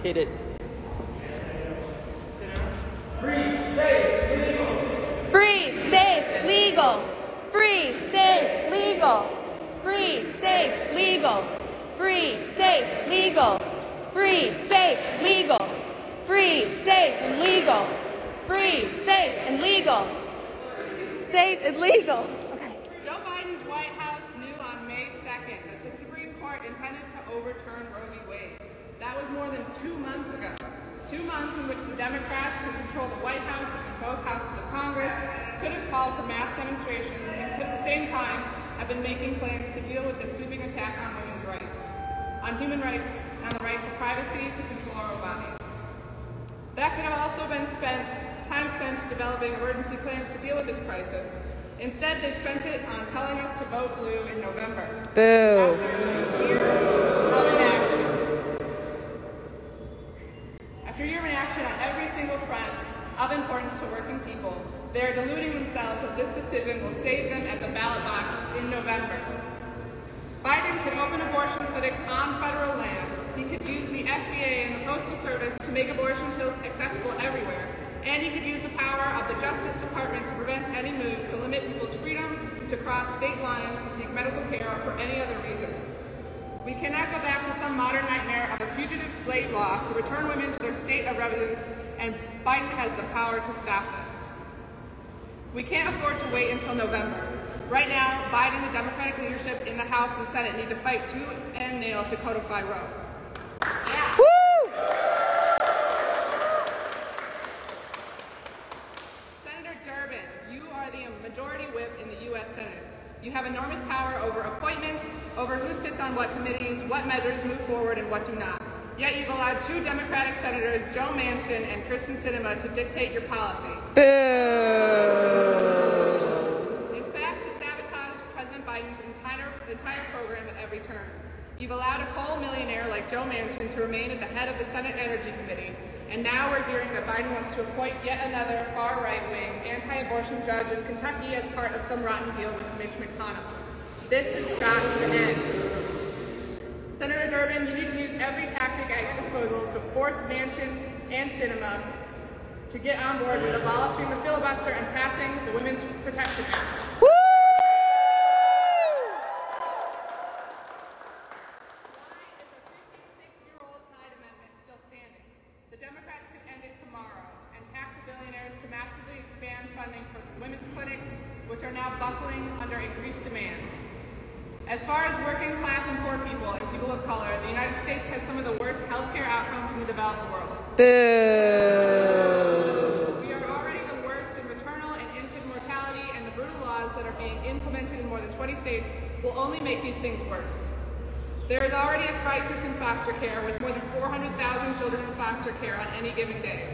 advocated. Free, safe, legal. Free, safe, legal. Free, safe, legal. Free, safe, legal. Free, safe, legal. Free, safe, legal. Free, safe, and legal. Free, safe, and legal. Safe and legal. Okay. Joe Biden's White House knew on May 2nd that the Supreme Court intended to overturn Roe v. Wade. That was more than 2 months ago. 2 months in which the Democrats who control the White House and both houses of Congress could have called for mass demonstrations and could at the same time have been making plans to deal with the sweeping attack on women's rights, on human rights, and on the right to privacy to control our own bodies. That could have also been time spent developing emergency plans to deal with this crisis. Instead, they spent it on telling us to vote blue in November. Boo. After a year of inaction on every single front of importance to working people, they are deluding themselves that this decision will save them at the ballot box in November. Biden could open abortion clinics on federal land. He could use the FDA and the Postal Service to make abortion pills accessible everywhere. And he could use the power of the Justice Department to prevent any moves to limit people's freedom to cross state lines to seek medical care or for any other reason. We cannot go back to some modern nightmare of a fugitive slave law to return women to their state of residence, and Biden has the power to stop this. We can't afford to wait until November. Right now, Biden and the Democratic leadership in the House and Senate need to fight tooth and nail to codify Roe. Yeah. Woo! Senator Durbin, you are the majority whip in the U.S. Senate. You have enormous power over appointments, over who sits on what committees, what measures move forward, and what do not. Yet you've allowed 2 Democratic senators, Joe Manchin and Kristen Sinema, to dictate your policy. Boo! In fact, to sabotage President Biden's entire program at every turn. You've allowed a coal millionaire like Joe Manchin to remain at the head of the Senate Energy Committee, and now we're hearing that Biden wants to appoint yet another far-right-wing anti-abortion judge in Kentucky as part of some rotten deal with Mitch McConnell. This has got to end. Senator Durbin, you need to use every tactic at your disposal to force Manchin and Sinema to get on board with abolishing the filibuster and passing the Women's Protection Act. Woo! Why is a 56-year-old Hyde Amendment still standing? The Democrats could end it tomorrow and tax the billionaires to massively expand funding for women's clinics, which are now buckling under increased demand. As far as working class and poor people and people of color, the United States has some of the worst healthcare outcomes in the developed world. Boo! We are already the worst in maternal and infant mortality, and the brutal laws that are being implemented in more than 20 states will only make these things worse. There is already a crisis in foster care with more than 400,000 children in foster care on any given day.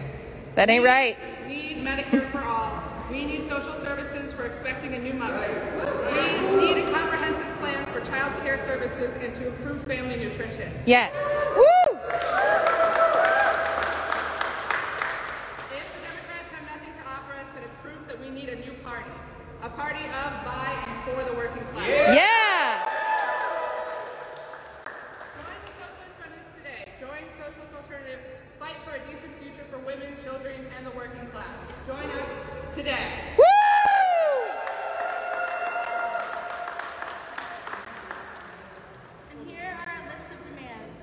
That ain't right. We need Medicare for all. We need social services for expecting and new mothers. We need a comprehensive plan for child care services and to improve family nutrition. Yes. Woo! If the Democrats have nothing to offer us, then it's proof that we need a new party. A party of, by, and for the working class. Yeah! Join the Socialist Feminists today. Join Socialist Alternative. Fight for a decent future for women, children, and the working class. Join us today. Woo! And here are our list of demands.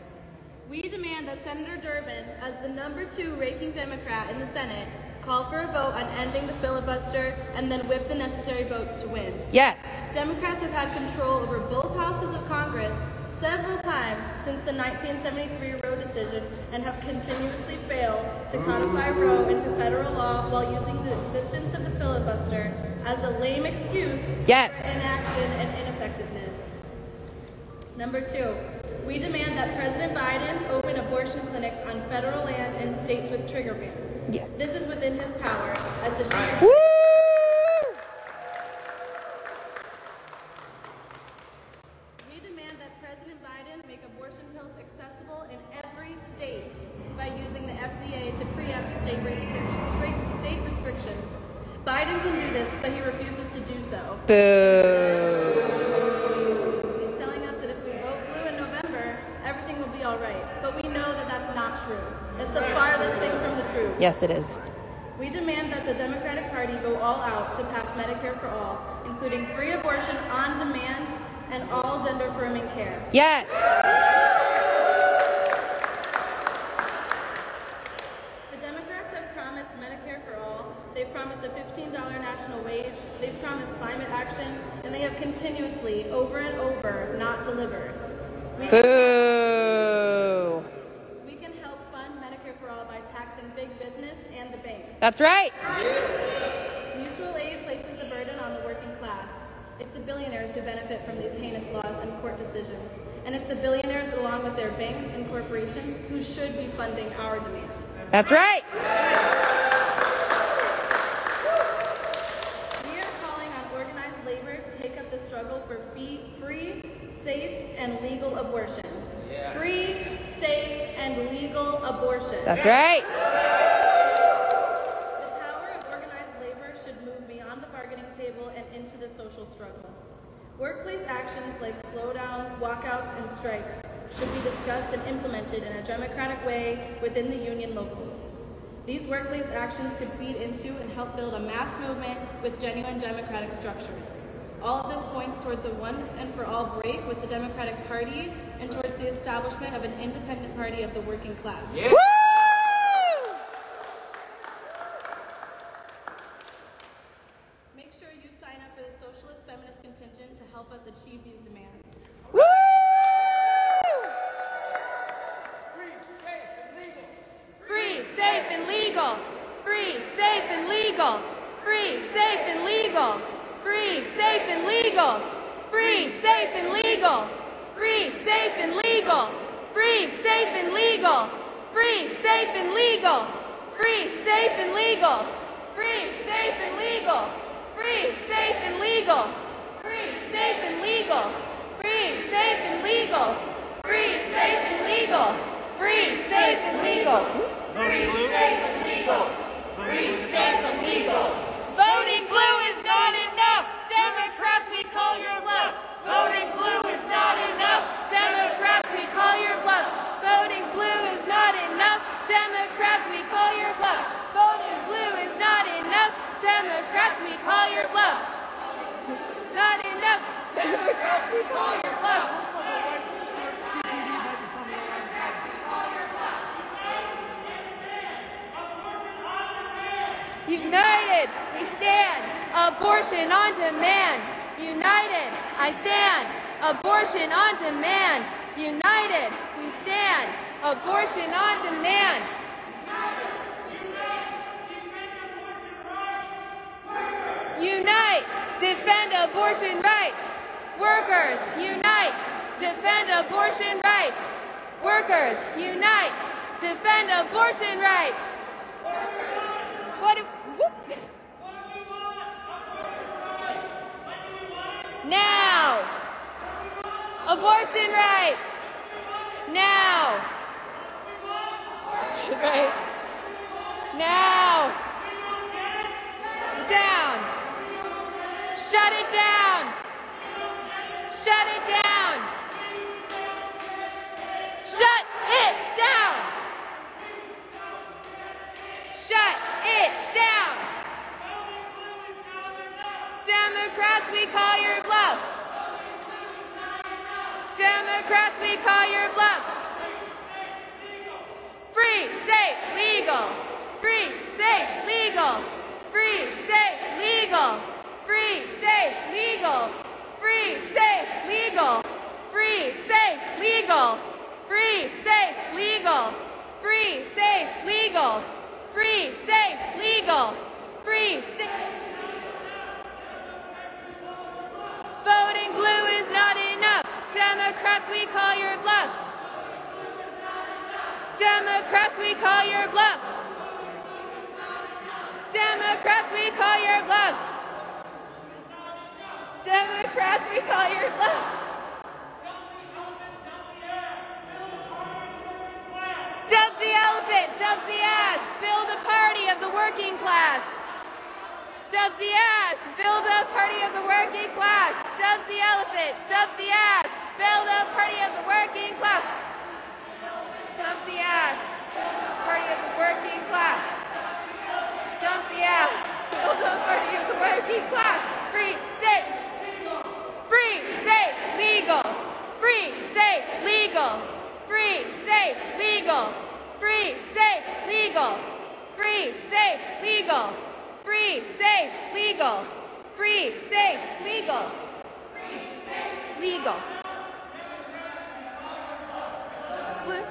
We demand that Senator Durbin, as the #2 ranking Democrat in the Senate, call for a vote on ending the filibuster and then whip the necessary votes to win. Yes. Democrats have had control over both houses of Congress several times since the 1973 Roe decision and have continuously failed to codify Roe into federal law while using the existence of the filibuster as a lame excuse Yes. for inaction and ineffectiveness. #2, we demand that President Biden open abortion clinics on federal land in states with trigger bans. Yes. This is within his power as the chief. Woo! We demand that President Biden make abortion pills accessible in every state by using the FDA to preempt state restrictions. Biden can do this, but he refuses to do so. Boo! He's telling us that if we vote blue in November, everything will be all right. But we know that that's not true. true. It's the farthest thing from the truth. Yes, it is. We demand that the Democratic Party go all out to pass Medicare for all, including free abortion on demand and all gender-affirming care. Yes. The Democrats have promised Medicare for all. They've promised a $15 national wage. They've promised climate action, and they have continuously, over and over, not delivered. Boo. We can help fund Medicare for all by taxing big business and the banks. That's right. Mutual aid places the burden on the working class. It's the billionaires who benefit from these heinous laws and court decisions. And it's the billionaires, along with their banks and corporations, who should be funding our demands. That's right. We are calling on organized labor to take up the struggle for free, safe, and legal abortion. Yeah. Free, safe, and legal abortion. That's right. The power of organized labor should move beyond the bargaining table and into the social struggle. Workplace actions like slowdowns, walkouts, and strikes should be discussed and implemented in a democratic way within the union locals. These workplace actions could feed into and help build a mass movement with genuine democratic structures. All of this points towards a once and for all break with the Democratic Party and towards the establishment of an independent party of the working class. Yeah. Woo! Make sure you sign up for the Socialist Feminist contingent to help us achieve these demands. Woo! Free, safe, and legal. Free, safe, and legal. Free, safe, and legal. Free, safe, and legal. Free, safe, and legal. Free, safe, and legal. Free, safe, and legal. Free, safe, and legal. Free, safe, and legal. Free, safe, and legal. Free, safe, and legal. Free, safe, and legal. Free, safe, and legal. Free, safe, and legal. Free, safe, and legal. Free, safe, and legal. Free, safe, and legal. Voting blue is not enough. Democrats, we call your bluff. Voting blue is not enough. Democrats, we call your bluff. Voting blue is not enough. Democrats, we call your bluff. Voting blue is not enough. Democrats, we call your bluff. Not enough. Democrats, we call your bluff. United, we stand. Abortion on demand. United, I stand. Abortion on demand. United, we stand. Abortion on demand. Unite, defend abortion rights. Workers, unite, defend abortion rights. Workers, unite, defend abortion rights. Now. Abortion rights. Now. Abortion rights. Now. Down. Shut it down. Shut it down. Shut it down. Shut it down. Democrats, we call your bluff. Democrats, we call your bluff. Free, safe, legal. Free, safe, legal. Free, safe, legal. Free, safe, legal. Free, safe, legal. Free, safe, legal. Free, safe, legal. Free, safe, legal. Free, safe, legal. Free, safe. Voting blue is not enough. Democrats, we call your bluff. Democrats, we call your bluff. Democrats, we call your bluff. Democrats, we call your bluff. Dump the elephant, dump the ass, build a party of the working class. Dump the ass, build a party of the working class. Dump the elephant, dump the ass, build a party of the working class. Dump the ass. Party of the working class. Dump the ass. Build a party of the working class. Free, safe, legal. Free, safe, legal. Free, safe, legal. Free, safe, legal. Free, safe, legal. Free, safe, legal. Free, safe, legal. Legal. Blue,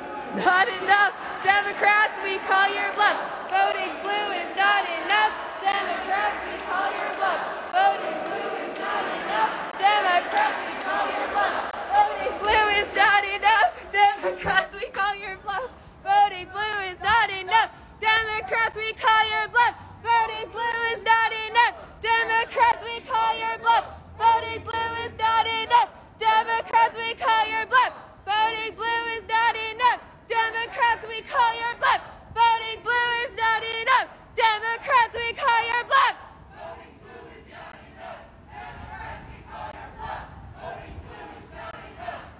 not enough. Democrats, we call your bluff. Voting blue is not enough. Democrats, we call your bluff. Voting blue is not enough. Democrats, we call your bluff. Voting blue is not enough. Democrats, we call your bluff. Voting blue is not enough. Democrats, we call your bluff. Voting blue is not enough. Democrats, we call your bluff. Voting blue is not enough. Democrats, we call your bluff. Voting blue is not enough. Democrats, we call your bluff. Voting blue is not enough. Democrats, we call your bluff. Voting blue is not enough.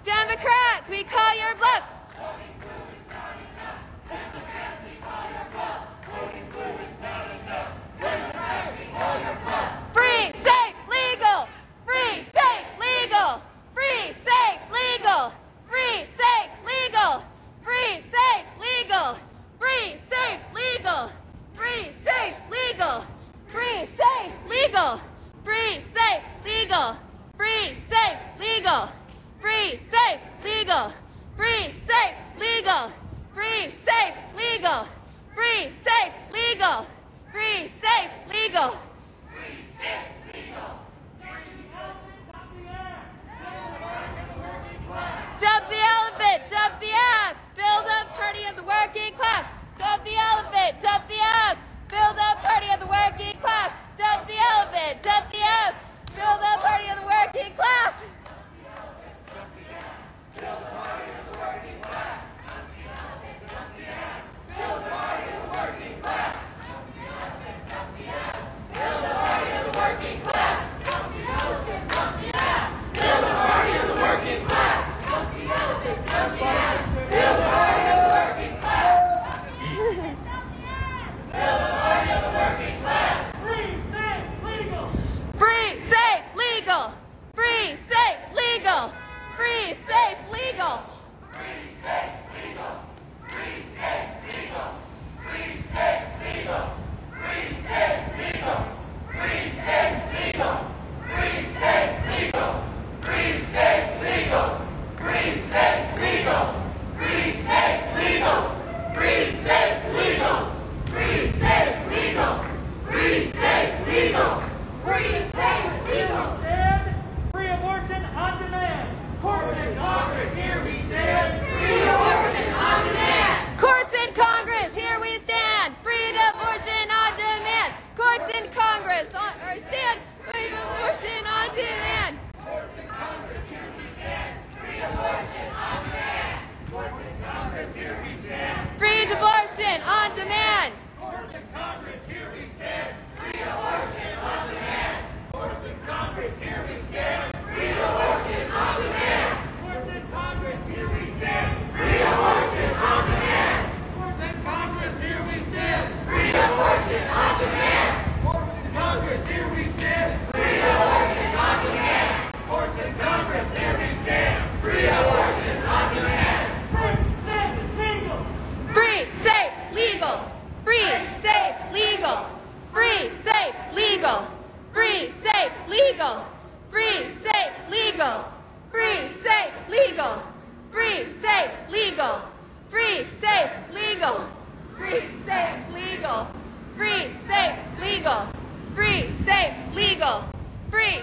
Democrats, we call your bluff. Voting blue is not enough. Democrats, we call your bluff. Voting blue is not enough. Democrats, we call your bluff. Free, safe, legal. Free, safe, legal. Free, safe, legal. Free, safe, legal. Free, safe, legal. Free, safe, legal. Free, safe, legal. Free, safe, legal. Free, safe, legal. Free, safe, legal. Free, safe, legal. Free, safe, legal. Free, safe, legal. Free, safe, legal. Free, safe, legal. Free, safe, legal. Dump the elephant, dump the ass. Build a party of the working class. Dump the elephant, dump the ass. Build a party of the working class. Dump the elephant, dump the ass. Build a party of the working class. Build a party of the working class. Dump the elephant, dump the ass. Build a party of the working class. Dump the elephant, dump the ass. Build a party of the working class. Dump the elephant, dump the ass. Build a party of the working class. Dump the elephant, dump the ass. Build a party of the working class. Build a party of the working class. Free, safe, legal. Free, safe, legal. Free, safe, legal. Free, safe, legal. Free, safe, legal. Free, safe, legal. Free, safe, legal. Free, safe, legal. Free, safe, legal. Free, safe, legal. Free, safe, legal. Free, safe, legal. Free, safe, legal. Free, safe, legal. Free, safe, legal. Free, safe, legal. Free, safe, legal. Stand. Free abortion on demand. Courts in Congress, here we stand. Free abortion on demand. Courts in Congress, here we stand. Free abortion on demand. Courts in Congress, stand. Free abortion on demand. Courts in Congress, here we stand. Free abortion on demand. Courts in Congress, here we stand. Free abortion on demand. Courts in Congress, here we stand. Free abortion on demand. Courts in Congress, here we stand. Free abortion on demand. Courts in Congress, here we stand. Free abortion on demand. Courts in Congress, here we stand. Free abortion on demand. Courts in Congress, here we stand. Free abortion on demand. Courts in Congress, here we stand. Free abortion on demand. Free, safe, legal. Free, safe, legal. Free, safe, legal. Free, safe, legal. Free, safe, legal. Free, safe, legal. Free, safe, legal. Free, safe, legal. Free, safe, legal. Free, safe, legal. Free, safe, legal. Free.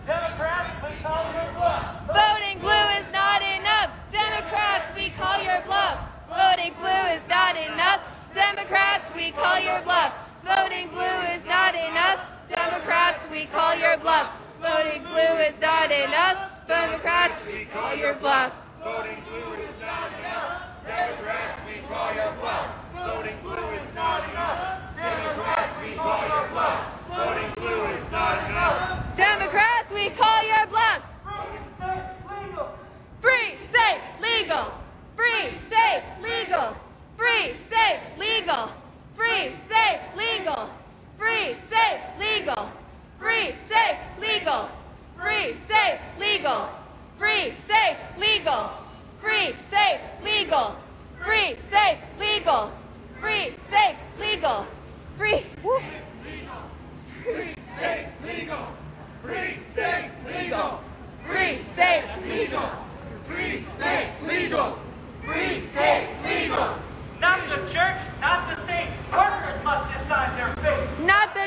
Democrats, we call your bluff. Voting blue is not enough. Democrats, we call your bluff. Voting blue is not enough. Democrats, we call your bluff. Voting blue is not enough. Democrats, we call your bluff. Voting blue is not enough. Democrats, we call your bluff. Voting blue is not enough. Democrats, we call your bluff. Voting blue is not enough. Democrats, we call your bluff. Voting blue is not enough. Democrats, we call your bluff. Free, safe, legal. Free, safe, legal.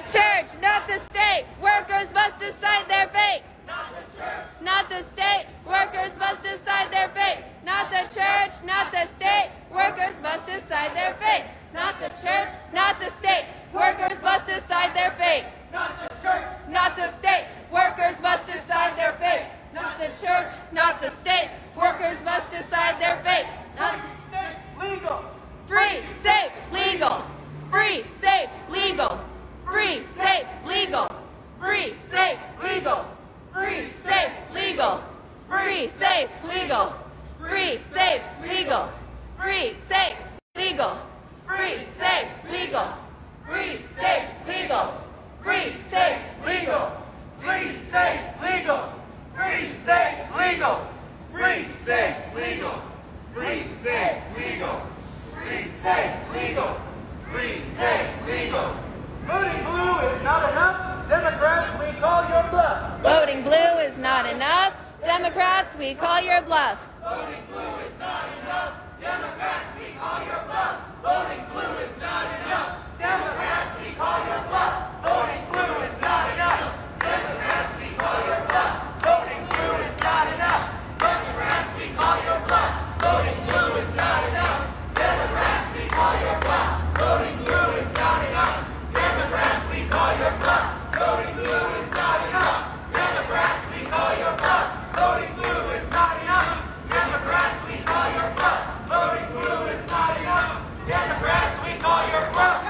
church, not the state. Workers must decide their fate. Not the church. Not the state. Workers must decide their fate. Not the church, not the state. Workers must decide their fate. Not the church, not the state. Workers must decide their fate. Not the church. Not the state. Workers must decide their fate. Not the church, not the state. Workers must decide their fate. Not Legal. free, safe, legal. Free, safe, legal. Free, safe, legal. Free, safe, legal. Free, safe, legal. Free, safe, legal. Free, safe, legal. Free, safe, legal. Free, safe, legal. Free, safe, legal. Free, safe, legal. Free, safe, legal. Free, safe, legal. Free, safe, legal. Free, safe, legal. Free, safe, legal. Free, safe, legal. Voting blue is not enough. Democrats, we call your bluff. Voting blue is not enough. Democrats, we call your bluff. Voting blue is not enough. Democrats, we call your bluff. Voting blue is not enough. Democrats, we call your bluff. Voting blue is not enough. Democrats, we call your bluff. Voting blue is not enough. Democrats, we call your bluff. Voting blue is not enough. Democrats, we call your bluff. Voting blue is not enough. Democrats, we call your bluff. Voting blue is not enough. Democrats, we call your bluff. Voting blue is not enough. Democrats, we call your bluff. Voting blue is not enough. Democrats, we call your bluff.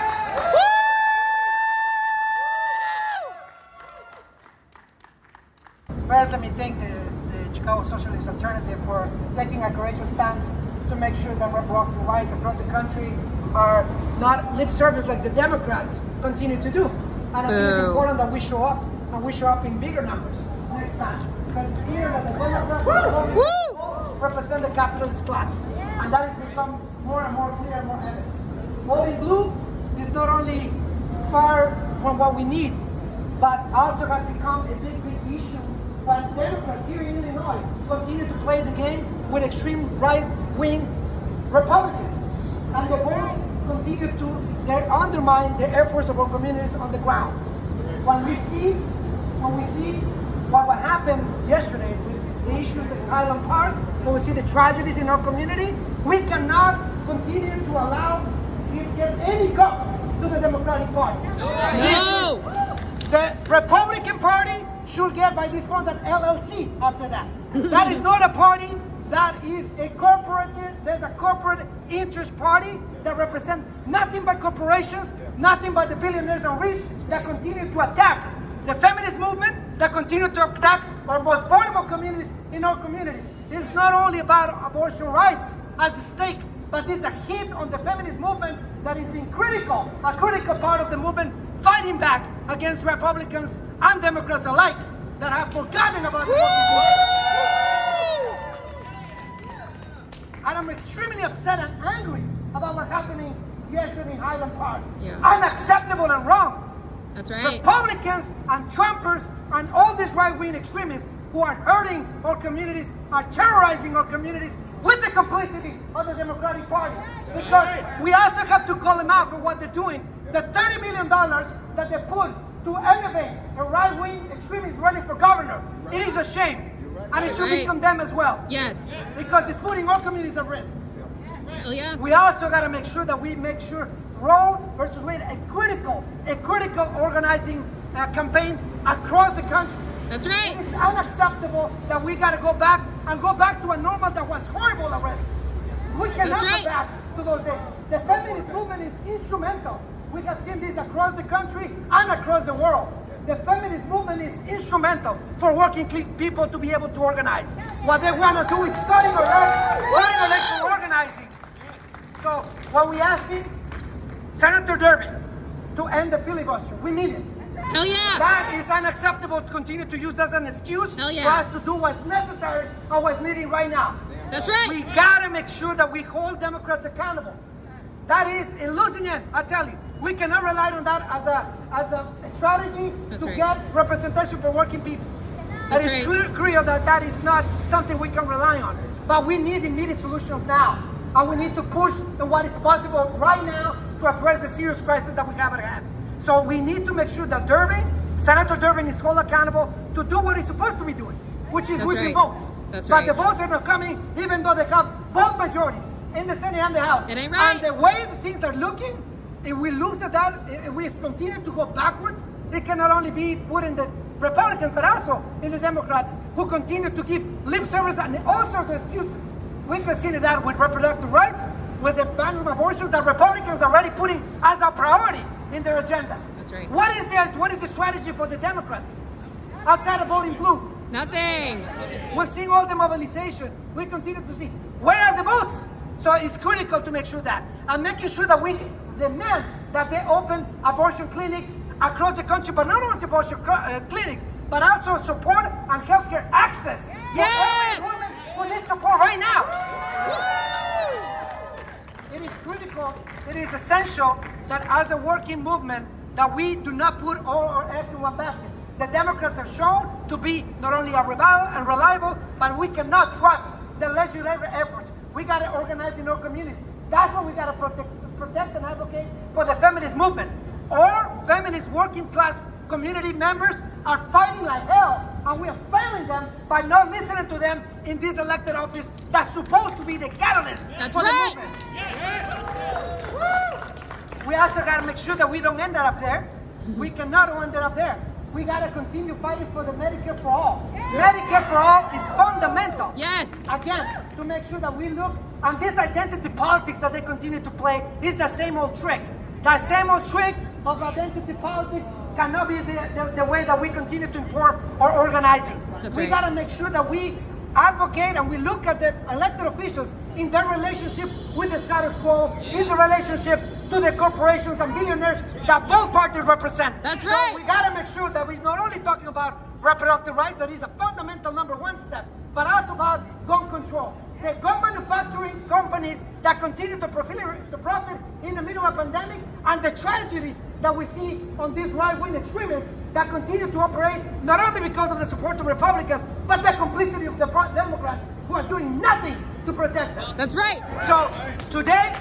First, let me thank the Chicago Socialist Alternative for taking a courageous stance to make sure that reproductive rights across the country are not lip service like the Democrats continue to do. And I think it's important that we show up, and we show up in bigger numbers next time. Because it's clear that the Democrats represent the capitalist class. And that has become more and more clear and more evident. Voting blue is not only far from what we need, but also has become a big issue when Democrats here in Illinois continue to play the game with extreme right-wing Republicans. And the vote continue to undermine the efforts of our communities on the ground. When we see what happened yesterday with the issues in Highland Park, when we see the tragedies in our community, we cannot continue to allow get any cup to the Democratic Party. No! The Republican Party should get by this point an LLC after that. That is not a party. That is a corporate. There's a corporate interest party that represents nothing but corporations, nothing but the billionaires and rich that continue to attack the feminist movement, that continue to attack our most vulnerable communities in our community. It's not only about abortion rights as a stake, but it's a hit on the feminist movement that has been a critical part of the movement fighting back against Republicans and Democrats alike that have forgotten about the And I'm extremely upset and angry about what happened yesterday in Highland Park. Yeah. Unacceptable and wrong. That's right. Republicans and Trumpers and all these right-wing extremists who are hurting our communities, are terrorizing our communities with the complicity of the Democratic Party. Because we also have to call them out for what they're doing. The $30 million that they put to elevate a right-wing extremist running for governor, it is a shame. And it should be condemned as well. Yes. Because it's putting our communities at risk. Oh, yeah. We also got to make sure that we make sure Roe versus Wade a critical organizing campaign across the country. That's right. It's unacceptable that we got to go back to a normal that was horrible already. We cannot go back to those days. The feminist movement is instrumental. We have seen this across the country and across the world. The feminist movement is instrumental for working people to be able to organize. What they want to do is cutting election organizing. So what we asking Senator Durbin to end the filibuster. We need it. Hell yeah. That is unacceptable to continue to use as an excuse for us to do what's necessary or what's needed right now. That's right. We gotta make sure that we hold Democrats accountable. That is a losing end, I tell you. We cannot rely on that as a strategy to get representation for working people. That is clear that is not something we can rely on. But we need immediate solutions now. And we need to push in what is possible right now to address the serious crisis that we have at hand. So we need to make sure that Senator Durbin is held accountable to do what he's supposed to be doing, which is whipping votes. That's but right. the votes are not coming, even though they have both majorities in the Senate and the House. It ain't right. And the way the things are looking, if we lose that, if we continue to go backwards, it can not only be put in the Republicans, but also in the Democrats who continue to give lip service and all sorts of excuses. We can see that with reproductive rights, with the ban of abortions that Republicans are already putting as a priority in their agenda. That's right. What is the strategy for the Democrats outside of voting blue? Nothing. We're seeing all the mobilization. We continue to see where are the votes. So it's critical to make sure that, and making sure that we demand that they open abortion clinics across the country, but not only abortion clinics, but also support and healthcare access for every woman who needs support right now. It is critical, it is essential that as a working movement that we do not put all our eggs in one basket. The Democrats have shown to be not only reliable, but we cannot trust the legislative efforts. We got to organize in our communities. That's what we got to protect and advocate for the feminist movement. Our feminist working class community members are fighting like hell, and we are failing them by not listening to them in this elected office that's supposed to be the catalyst for the movement. We also got to make sure that we don't end up there. We cannot end up there. We got to continue fighting for the Medicare for all. Medicare for all is fundamental. Yes. Again, to make sure that we look, and this identity politics that they continue to play is the same old trick. That same old trick of identity politics cannot be the way that we continue to inform our organizing. We got to make sure that we advocate and we look at the elected officials in their relationship with the status quo, in the relationship to the corporations and billionaires that both parties represent. That's right. So we got to make sure that we're not only talking about reproductive rights, that is a fundamental #1 step, but also about gun control. The gun manufacturing companies that continue to profit in the middle of a pandemic, and the tragedies that we see on these right-wing extremists that continue to operate not only because of the support of Republicans, but the complicity of the Democrats who are doing nothing to protect us. That's right. So today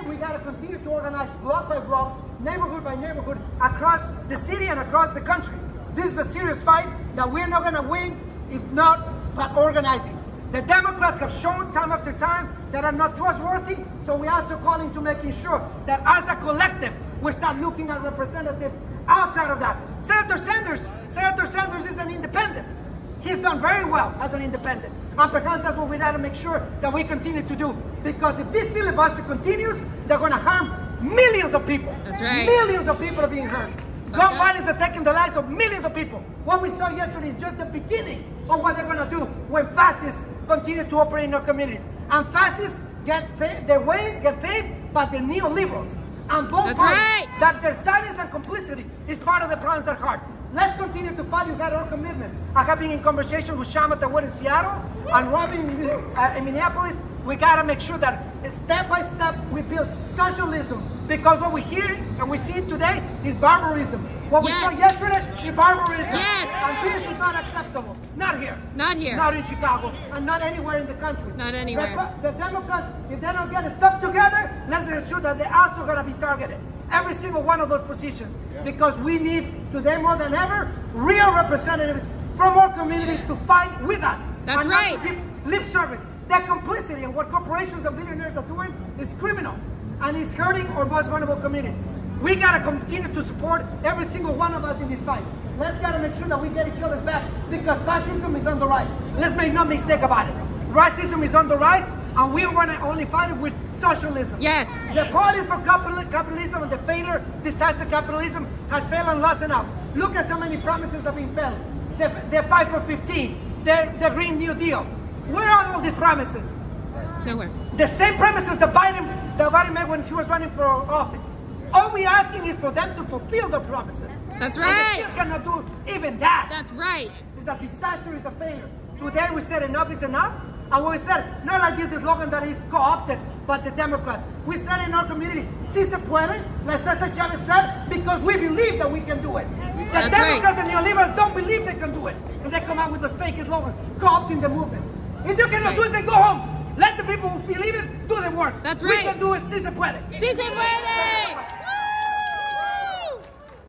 we got to continue to organize block by block, neighborhood by neighborhood, across the city and across the country. This is a serious fight that we're not going to win if not by organizing. The Democrats have shown time after time that are not trustworthy, so we're also calling to making sure that as a collective, we start looking at representatives outside of that. Senator Sanders is an independent. He's done very well as an independent. And perhaps that's what we got to make sure that we continue to do. Because if this filibuster continues, they're going to harm millions of people. That's right. Millions of people are being hurt. Gun violence are taking the lives of millions of people. What we saw yesterday is just the beginning of what they're going to do when fascists continue to operate in our communities. And fascists get paid, their way get paid by the neoliberals. And both parties, that their silence and complicity is part of the problems at heart. Let's continue to fight. You got our commitment. I have been in conversation with Shama Tawad in Seattle and Robin in Minneapolis. We got to make sure that step by step we build socialism, because what we hear and we see today is barbarism. What we saw yesterday is barbarism. And this is not acceptable. Not here. Not here. Not in Chicago. And not anywhere in the country. Not anywhere. The Democrats, if they don't get the stuff together, let's make sure that they're also going to be targeted. Every single one of those positions. Because we need, today more than ever, real representatives from our communities to fight with us. That's right. Not to give lip service. That complicity and what corporations and billionaires are doing is criminal. And it's hurting our most vulnerable communities. We got to continue to support every single one of us in this fight. Let's got to make sure that we get each other's backs, because fascism is on the rise. Let's make no mistake about it. Racism is on the rise, and we're going to only fight it with socialism. Yes. The parties for capitalism and the failure, disaster capitalism has failed and lost enough. Look at so many promises have been failed. The 5 for 15, the Green New Deal. Where are all these promises? Nowhere. The same promises that Biden made when he was running for office. All we're asking is for them to fulfill their promises. That's right. And they still cannot do even that. That's right. It's a disaster, it's a failure. Today we said enough is enough. And we said, not like this slogan that is co-opted by the Democrats. We said in our community, si se puede, like Cesar Chavez said, because we believe that we can do it. The Democrats and neoliberals don't believe they can do it. And they come out with this fake slogan, co-opting the movement. If you cannot do it, then go home. Let the people who believe it do the work. That's right. We can do it, si se puede. Si se puede!